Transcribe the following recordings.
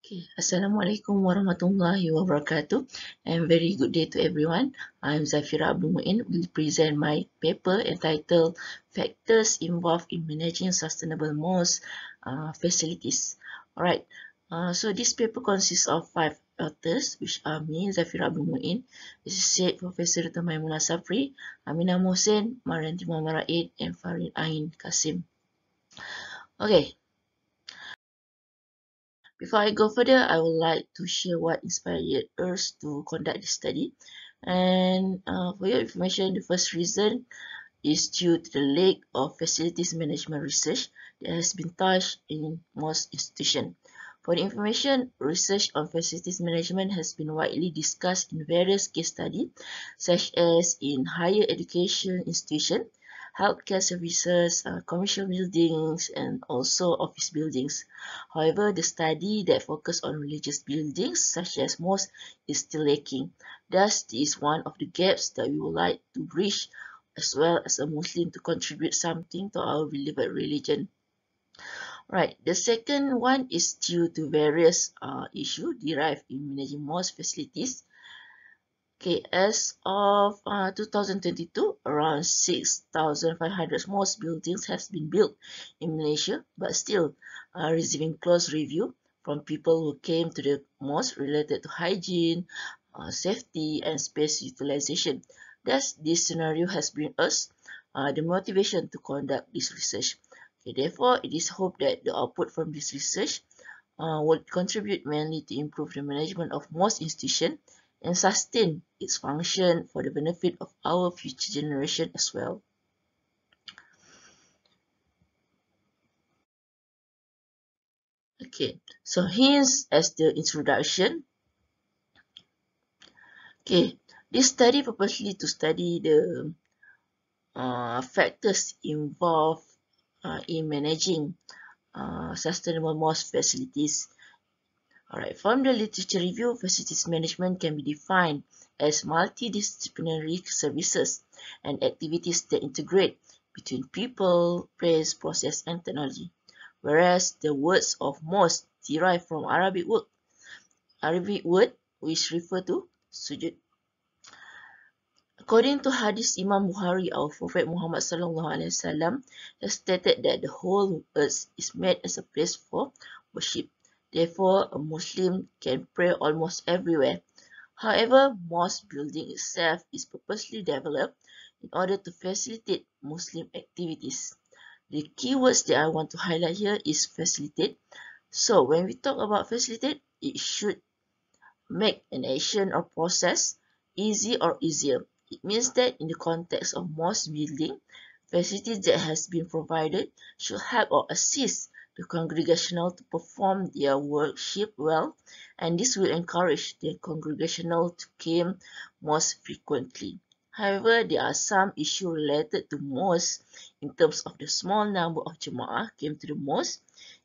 Okay. Assalamualaikum warahmatullahi wabarakatuh, and very good day to everyone. I'm Zafirah Muin. Will present my paper entitled Factors Involved in Managing Sustainable Mosque Facilities. Alright, so this paper consists of 5 authors, which are me, Zafirah Muin, Associate Professor Dr. Maimuna Safri, Aminah Mohsen, Marianti Muhammad Raid, and Farid Ain Kasim. Okay. Before I go further, I would like to share what inspired us to conduct this study. And for your information, the first reason is due to the lack of facilities management research that has been touched in most institutions. For the information, research on facilities management has been widely discussed in various case studies, such as in higher education institutions, healthcare services, commercial buildings, and also office buildings. However, the study that focused on religious buildings, such as mosques, is still lacking. Thus, this is one of the gaps that we would like to bridge as well as a Muslim to contribute something to our beloved religion. Right, the second one is due to various issues derived in managing mosque facilities. Okay, as of 2022, around 6,500 mosque buildings has been built in Malaysia, but still receiving close review from people who came to the mosque related to hygiene, safety, and space utilization. Thus, this scenario has bring us the motivation to conduct this research. Okay, therefore, it is hoped that the output from this research will contribute mainly to improve the management of mosque institutions and sustain its function for the benefit of our future generation as well. Okay, so here's as the introduction. Okay, this study purposely to study the factors involved in managing sustainable mosque facilities. Alright, from the literature review, facilities management can be defined as multidisciplinary services and activities that integrate between people, place, process, and technology. Whereas the words of mosque derive from Arabic word which refer to sujud. According to Hadith Imam Bukhari, our Prophet Muhammad SAW has stated that the whole earth is made as a place for worship. Therefore, a Muslim can pray almost everywhere. However, mosque building itself is purposely developed in order to facilitate Muslim activities. The keywords that I want to highlight here is facilitate. So, when we talk about facilitate, it should make an action or process easy or easier. It means that in the context of mosque building, facilities that has been provided should help or assist the congregational to perform their worship well, and this will encourage the congregational to come most frequently. However, there are some issues related to mosque in terms of the small number of Jama'ah came to the mosque,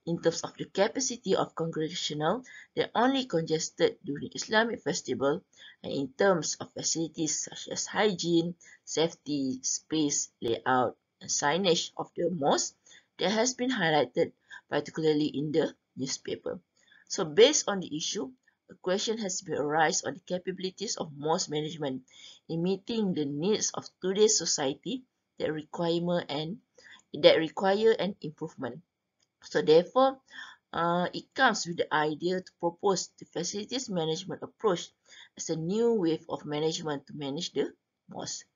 in terms of the capacity of congregational that only congested during Islamic festival, and in terms of facilities such as hygiene, safety, space, layout, and signage of the mosque that has been highlighted particularly in the newspaper. So based on the issue, a question has been arised on the capabilities of mosque management in meeting the needs of today's society that require an improvement. So therefore, it comes with the idea to propose the facilities management approach as a new wave of management to manage the mosque.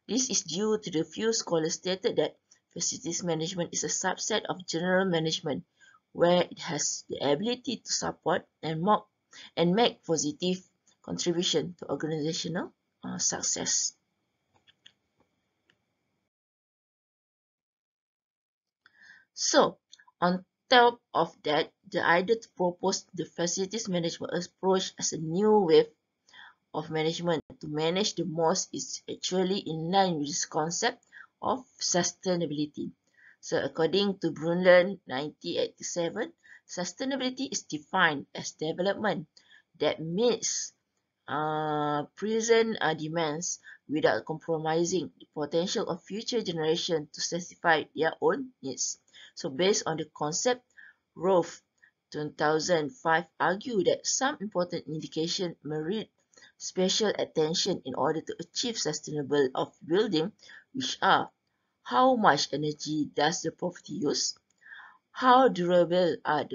This is due to the few scholars stated that facilities management is a subset of general management where it has the ability to support and make positive contribution to organizational success. So, on top of that, the idea to propose the facilities management approach as a new wave of management to manage the mosque is actually in line with this concept of sustainability. So, according to Brundtland 1987, sustainability is defined as development that meets present demands without compromising the potential of future generations to satisfy their own needs. So based on the concept, growth 2005 argue that some important indications merit special attention in order to achieve sustainable of building, which are how much energy does the property use, how durable are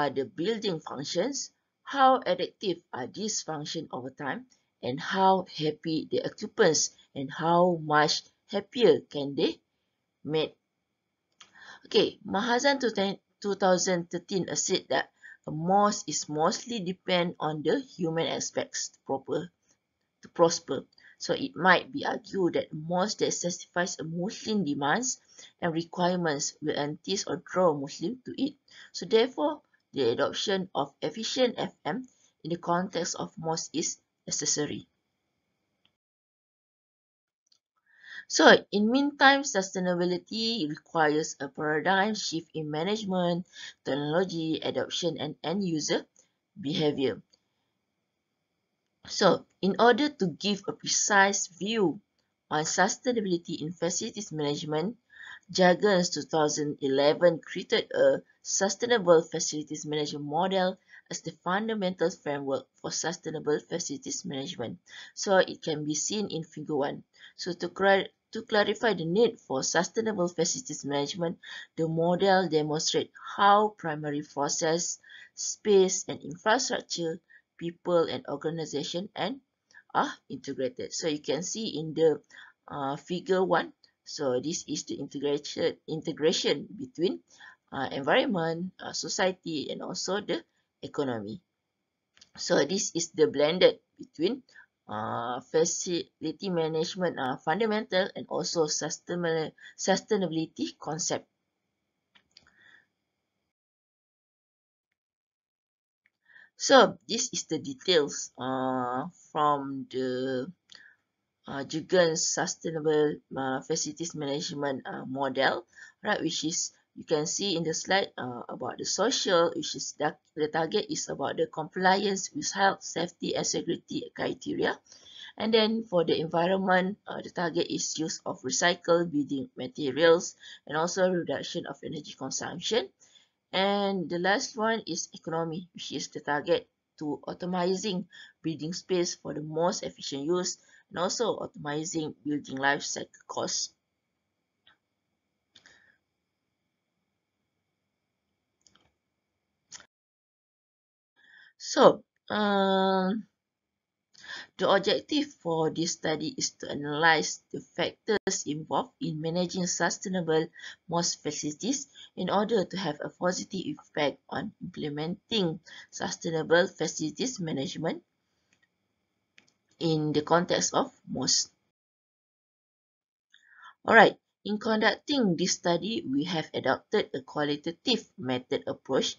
the building functions, how addictive are these functions over time, and how happy the occupants and how much happier can they make. Okay, Mahazan 2013 said that a mosque is mostly depend on the human aspects to prosper. So it might be argued that a mosque that satisfies a Muslim demands and requirements will entice or draw Muslim to it. So therefore, the adoption of efficient FM in the context of mosque is necessary. So, in meantime, sustainability requires a paradigm shift in management, technology adoption, and end user behavior. So, in order to give a precise view on sustainability in facilities management, Jargon's 2011 created a sustainable facilities management model as the fundamental framework for sustainable facilities management. So it can be seen in figure 1. So to clarify the need for sustainable facilities management, the model demonstrates how primary process, space and infrastructure, people and organization are integrated. So you can see in the figure 1. So this is the integration between environment, society, and also the economy. So this is the blended between facility management fundamental and also sustainability concept. So this is the details from the Jugan's sustainable facilities management model, right? Which is you can see in the slide about the social, which is the target is about the compliance with health, safety, and security criteria. And then for the environment, the target is use of recycled building materials and also reduction of energy consumption. And the last one is economy, which is the target to optimizing building space for the most efficient use and also optimizing building life cycle costs. So, the objective for this study is to analyze the factors involved in managing sustainable mosque facilities in order to have a positive effect on implementing sustainable facilities management in the context of mosques. Alright, in conducting this study, we have adopted a qualitative method approach,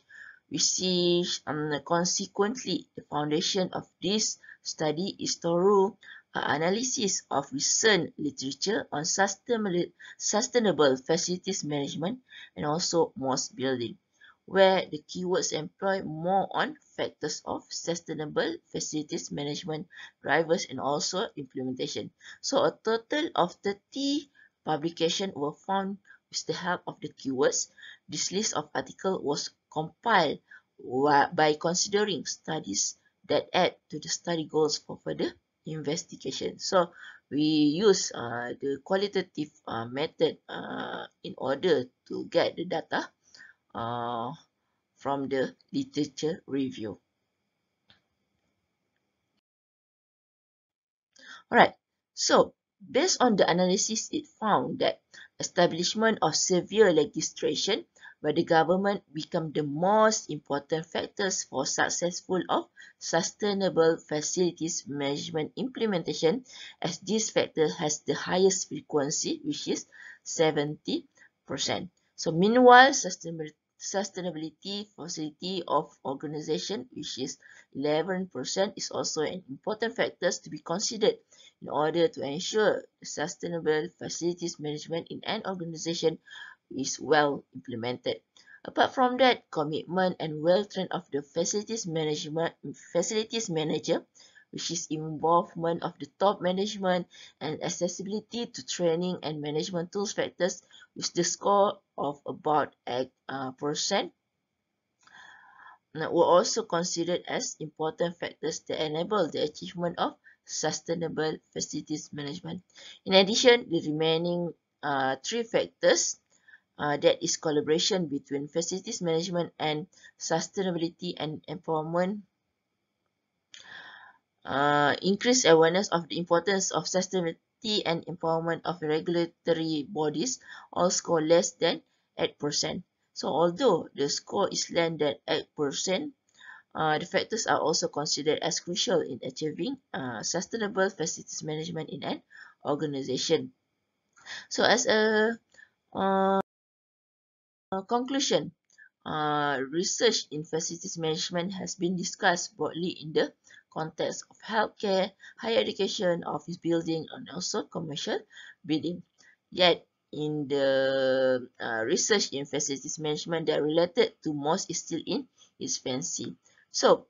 which is consequently the foundation of this study is thorough analysis of recent literature on sustainable facilities management and also mosque building, where the keywords employ more on factors of sustainable facilities management, drivers, and also implementation. So a total of 30 publications were found with the help of the keywords. This list of articles was compiled by considering studies that add to the study goals for further investigation. So we use the qualitative method in order to get the data uh, from the literature review. Alright, so based on the analysis, it found that establishment of severe legislation by the government become the most important factors for successful of sustainable facilities management implementation, as this factor has the highest frequency, which is 70%. So meanwhile, sustainability facility of organization, which is 11%, is also an important factor to be considered in order to ensure sustainable facilities management in an organization is well implemented. Apart from that, commitment and well-trained of the facilities manager, which is involvement of the top management and accessibility to training and management tools factors with the score of about 8%. were also considered as important factors that enable the achievement of sustainable facilities management. In addition, the remaining three factors, that is collaboration between facilities management and sustainability and empowerment, increase awareness of the importance of sustainability and empowerment of regulatory bodies, all score less than 8%. So although the score is less than 8%, the factors are also considered as crucial in achieving sustainable facilities management in an organization. So as a conclusion, research in facilities management has been discussed broadly in the context of healthcare, higher education, office building, and also commercial building. Yet, in the research in facilities management that related to mosque is still in its fancy. So,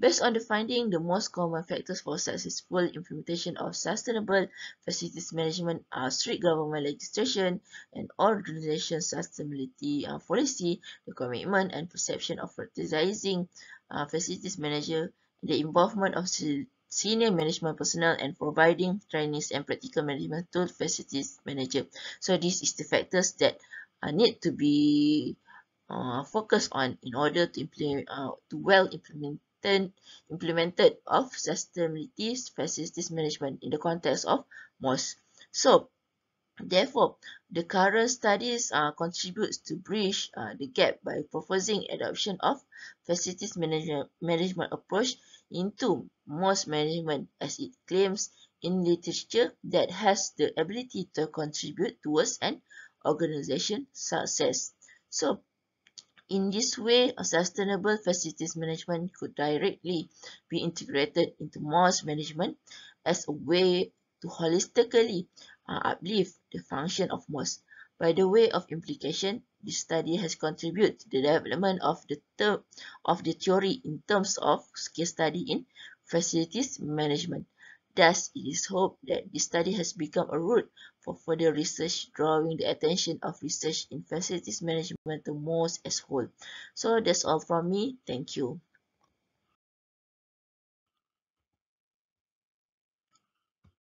based on the finding, the most common factors for successful implementation of sustainable facilities management are strict government legislation and organization sustainability policy, the commitment and perception of prioritizing facilities manager, the involvement of senior management personnel, and providing trainings and practical management to facilities manager. So this is the factors that need to be focused on in order to well implemented of sustainability facilities management in the context of mosque. So therefore, the current studies contributes to bridge the gap by proposing adoption of facilities management approach into mosque management, as it claims in literature that has the ability to contribute towards an organization success. So in this way, a sustainable facilities management could directly be integrated into mosque management as a way to holistically uplift the function of mosque. By the way of implication, this study has contributed to the development of the theory in terms of case study in facilities management. Thus, it is hoped that this study has become a route for further research, drawing the attention of research in facilities management to mosques as whole. So that's all from me. Thank you.